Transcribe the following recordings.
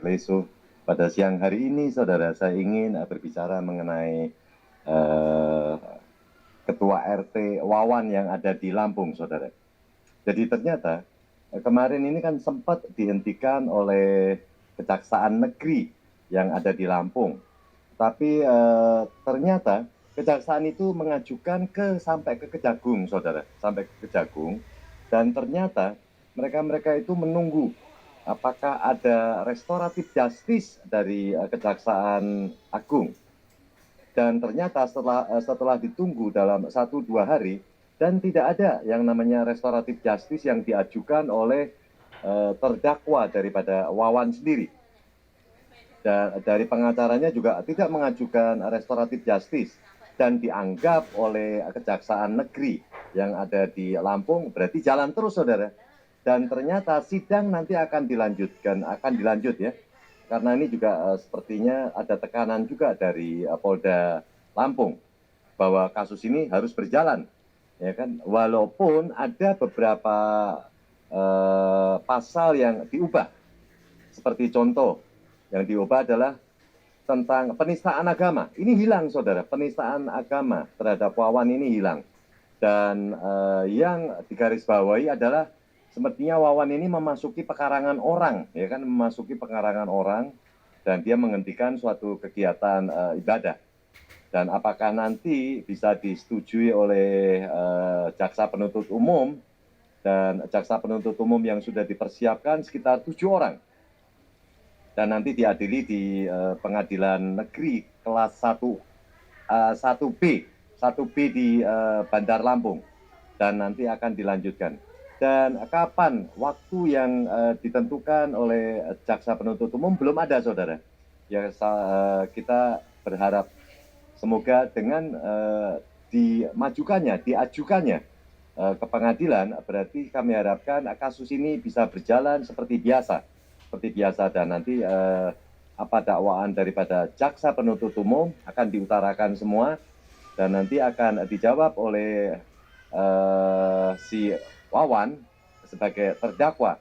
Leso. Pada siang hari ini, saudara, saya ingin berbicara mengenai eh, Ketua RT Wawan yang ada di Lampung, saudara. Jadi ternyata kemarin ini kan sempat dihentikan oleh Kejaksaan Negeri yang ada di Lampung. Tapi ternyata Kejaksaan itu mengajukan sampai ke Kejagung, saudara, sampai ke Kejagung. Dan ternyata mereka itu menunggu apakah ada restoratif justice dari Kejaksaan Agung. Dan ternyata setelah ditunggu dalam 1-2 hari dan tidak ada yang namanya restoratif justice yang diajukan oleh terdakwa daripada Wawan sendiri. Dan dari pengacaranya juga tidak mengajukan restoratif justice dan dianggap oleh Kejaksaan Negeri yang ada di Lampung berarti jalan terus, saudara. Dan ternyata sidang nanti akan dilanjut ya. Karena ini juga sepertinya ada tekanan juga dari Polda Lampung bahwa kasus ini harus berjalan, ya kan? Walaupun ada beberapa pasal yang diubah, seperti contoh yang diubah adalah tentang penistaan agama. Ini hilang, saudara. Penistaan agama terhadap Wawan ini hilang. Dan yang digarisbawahi adalah sepertinya Wawan ini memasuki pekarangan orang, ya kan, memasuki pekarangan orang, dan dia menghentikan suatu kegiatan ibadah. Dan apakah nanti bisa disetujui oleh jaksa penuntut umum, dan jaksa penuntut umum yang sudah dipersiapkan sekitar 7 orang. Dan nanti diadili di pengadilan negeri kelas 1B di Bandar Lampung. Dan nanti akan dilanjutkan. Dan kapan waktu yang ditentukan oleh jaksa penuntut umum belum ada, saudara. Ya, kita berharap semoga dengan diajukannya ke pengadilan, berarti kami harapkan kasus ini bisa berjalan seperti biasa, dan nanti apa dakwaan daripada jaksa penuntut umum akan diutarakan semua dan nanti akan dijawab oleh si Wawan sebagai terdakwa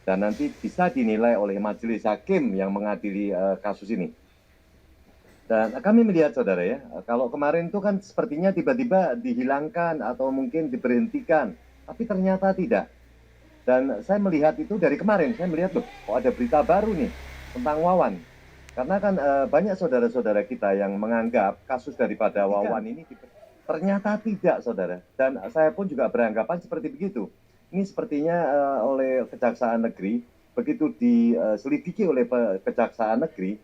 dan nanti bisa dinilai oleh majelis hakim yang mengadili kasus ini. Dan kami melihat, saudara, ya, kalau kemarin itu kan sepertinya tiba-tiba dihilangkan atau mungkin diberhentikan, tapi ternyata tidak. Dan saya melihat itu dari kemarin, saya melihat loh, kok ada berita baru nih tentang Wawan. Karena kan banyak saudara-saudara kita yang menganggap kasus daripada Wawan ini ternyata tidak, saudara. Dan saya pun juga beranggapan seperti begitu. Ini sepertinya oleh Kejaksaan Negeri, begitu diselidiki oleh Kejaksaan Negeri,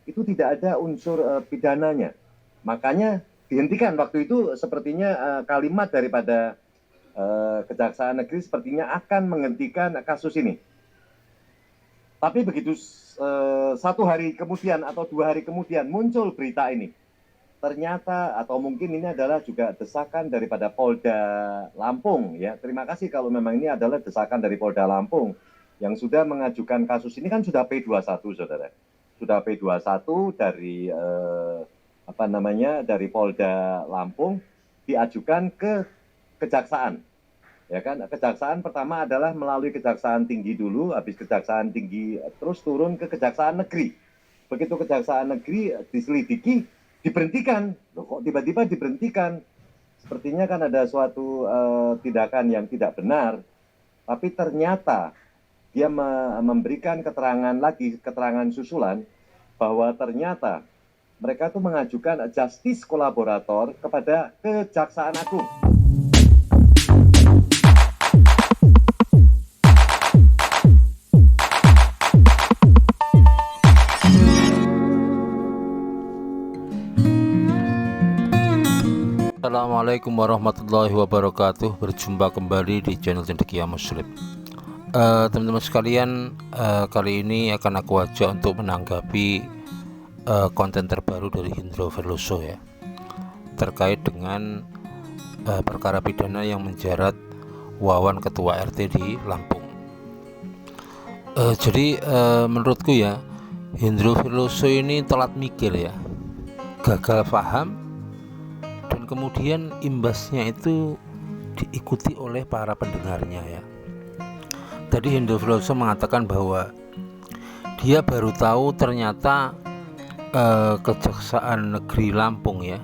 itu tidak ada unsur pidananya. Makanya dihentikan waktu itu sepertinya kalimat daripada Kejaksaan Negeri sepertinya akan menghentikan kasus ini. Tapi begitu 1 hari kemudian atau 2 hari kemudian muncul berita ini, ternyata atau mungkin ini adalah juga desakan daripada Polda Lampung, ya. Terima kasih kalau memang ini adalah desakan dari Polda Lampung yang sudah mengajukan kasus ini, kan sudah P21, saudara. Sudah P21 dari dari Polda Lampung diajukan ke Kejaksaan. Ya kan, Kejaksaan pertama adalah melalui Kejaksaan Tinggi dulu, habis Kejaksaan Tinggi terus turun ke Kejaksaan Negeri. Begitu Kejaksaan Negeri diselidiki, diberhentikan. Loh, kok tiba-tiba diberhentikan? Sepertinya kan ada suatu tindakan yang tidak benar, tapi ternyata dia memberikan keterangan susulan bahwa ternyata mereka itu mengajukan justice kolaborator kepada Kejaksaan Agung. Assalamualaikum warahmatullahi wabarakatuh. Berjumpa kembali di channel Cendekia Muslim. Teman-teman sekalian, kali ini akan aku ajak untuk menanggapi konten terbaru dari Hendro Verloso, ya, terkait dengan perkara pidana yang menjerat Wawan Ketua RT di Lampung. Jadi menurutku, ya, Hendro Verloso ini telat mikir, ya, gagal paham, dan kemudian imbasnya itu diikuti oleh para pendengarnya, ya. Tadi Hendro Verloso mengatakan bahwa dia baru tahu ternyata Kejaksaan Negeri Lampung ya,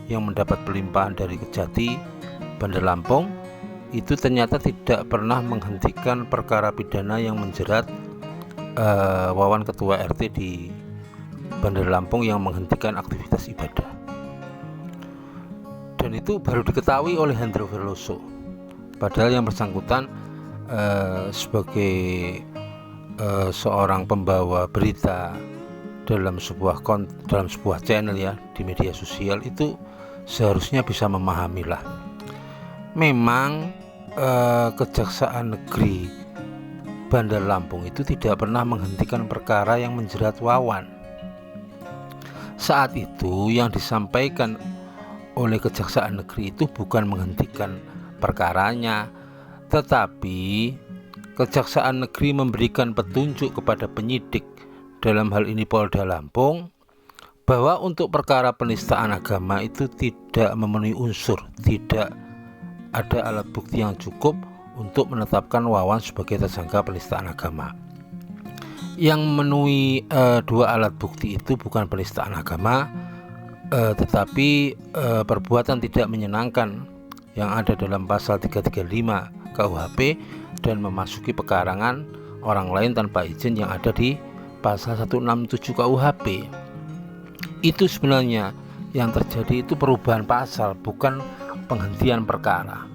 yang mendapat pelimpahan dari Kejati Bandar Lampung itu ternyata tidak pernah menghentikan perkara pidana yang menjerat Wawan ketua RT di Bandar Lampung yang menghentikan aktivitas ibadah. Dan itu baru diketahui oleh Hendro Verloso, padahal yang bersangkutan sebagai seorang pembawa berita dalam sebuah channel ya di media sosial itu seharusnya bisa memahamilah. Memang Kejaksaan Negeri Bandar Lampung itu tidak pernah menghentikan perkara yang menjerat Wawan. Saat itu yang disampaikan oleh Kejaksaan Negeri itu bukan menghentikan perkaranya, tetapi Kejaksaan Negeri memberikan petunjuk kepada penyidik, dalam hal ini Polda Lampung, bahwa untuk perkara penistaan agama itu tidak memenuhi unsur, tidak ada alat bukti yang cukup untuk menetapkan Wawan sebagai tersangka penistaan agama. Yang memenuhi dua alat bukti itu bukan penistaan agama, tetapi perbuatan tidak menyenangkan yang ada dalam pasal 335 KUHP dan memasuki pekarangan orang lain tanpa izin yang ada di pasal 167 KUHP. Itu sebenarnya yang terjadi itu perubahan pasal, bukan penghentian perkara.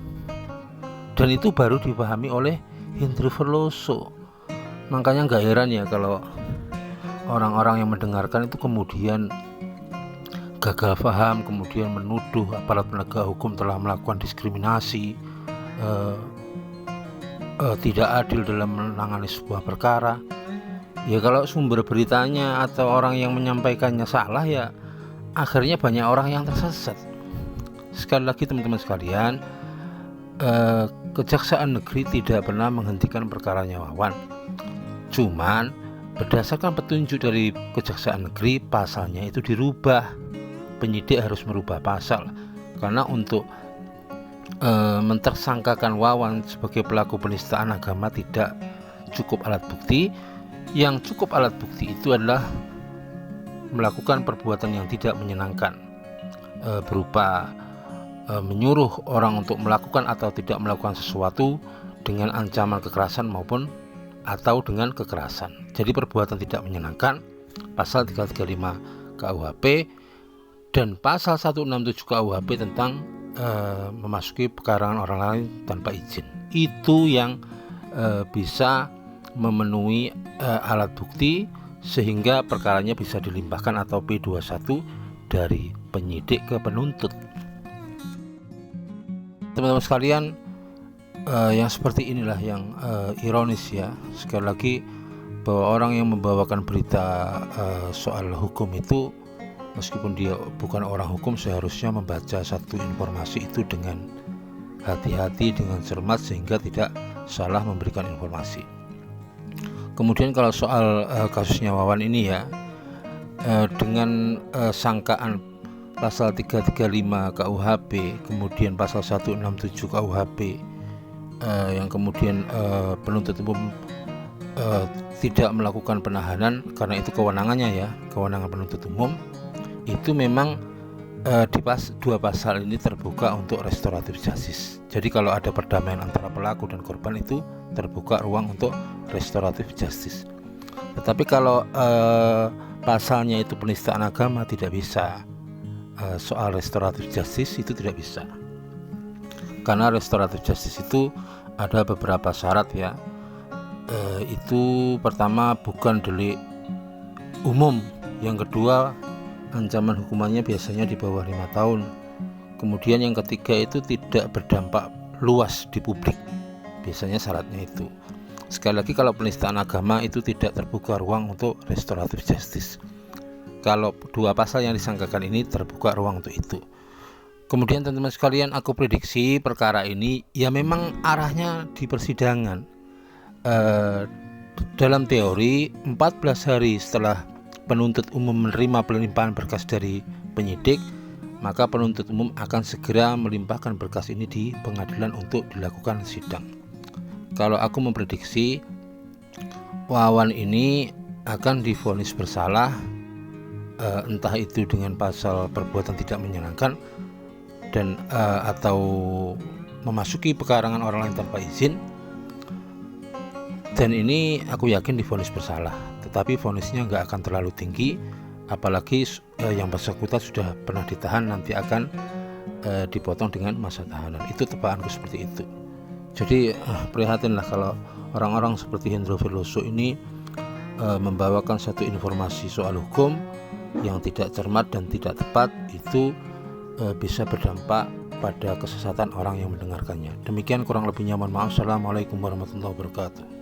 Dan itu baru dipahami oleh Hendro Verloso. Makanya nggak heran ya kalau orang-orang yang mendengarkan itu kemudian gagal paham, kemudian menuduh aparat penegak hukum telah melakukan diskriminasi, tidak adil dalam menangani sebuah perkara. Ya kalau sumber beritanya atau orang yang menyampaikannya salah, ya akhirnya banyak orang yang tersesat. Sekali lagi teman-teman sekalian, Kejaksaan Negeri tidak pernah menghentikan perkaranya Wawan. Cuman berdasarkan petunjuk dari Kejaksaan Negeri, pasalnya itu dirubah. Penyidik harus merubah pasal karena untuk mentersangkakan Wawan sebagai pelaku penistaan agama tidak cukup alat bukti. Yang cukup alat bukti itu adalah melakukan perbuatan yang tidak menyenangkan, berupa menyuruh orang untuk melakukan atau tidak melakukan sesuatu dengan ancaman kekerasan maupun atau dengan kekerasan. Jadi perbuatan tidak menyenangkan, pasal 335 KUHP, dan pasal 167 KUHP tentang memasuki pekarangan orang lain tanpa izin. Itu yang bisa memenuhi alat bukti sehingga perkaranya bisa dilimpahkan atau P21 dari penyidik ke penuntut. Teman-teman sekalian, yang seperti inilah yang ironis ya. Sekali lagi, bahwa orang yang membawakan berita soal hukum itu, meskipun dia bukan orang hukum, seharusnya membaca satu informasi itu dengan hati-hati, dengan cermat, sehingga tidak salah memberikan informasi. Kemudian kalau soal kasusnya Wawan ini ya, dengan sangkaan pasal 335 KUHP, kemudian pasal 167 KUHP, yang kemudian penuntut umum tidak melakukan penahanan karena itu kewenangannya ya, kewenangan penuntut umum, itu memang di dua pasal ini terbuka untuk restoratif justice. Jadi kalau ada perdamaian antara pelaku dan korban itu terbuka ruang untuk restoratif justice. Tetapi kalau pasalnya itu penistaan agama, tidak bisa. Soal restoratif justice itu tidak bisa, karena restoratif justice itu ada beberapa syarat ya. Itu pertama, bukan delik umum. Yang kedua, ancaman hukumannya biasanya di bawah 5 tahun. Kemudian yang ketiga itu tidak berdampak luas di publik. Biasanya syaratnya itu. Sekali lagi, kalau penistaan agama itu tidak terbuka ruang untuk restoratif justice. Kalau dua pasal yang disangkakan ini terbuka ruang untuk itu. Kemudian teman-teman sekalian, aku prediksi perkara ini ya memang arahnya di persidangan. Dalam teori 14 hari setelah penuntut umum menerima pelimpahan berkas dari penyidik, maka penuntut umum akan segera melimpahkan berkas ini di pengadilan untuk dilakukan sidang. Kalau aku memprediksi, Wawan ini akan divonis bersalah, entah itu dengan pasal perbuatan tidak menyenangkan dan atau memasuki pekarangan orang lain tanpa izin. Dan ini aku yakin divonis bersalah, tetapi vonisnya nggak akan terlalu tinggi, apalagi yang bersangkutan sudah pernah ditahan, nanti akan dipotong dengan masa tahanan. Itu tebakanku seperti itu. Jadi prihatinlah kalau orang-orang seperti Hendro Veloso ini membawakan satu informasi soal hukum yang tidak cermat dan tidak tepat, itu bisa berdampak pada kesesatan orang yang mendengarkannya. Demikian kurang lebihnya, mohon maaf. Assalamualaikum warahmatullahi wabarakatuh.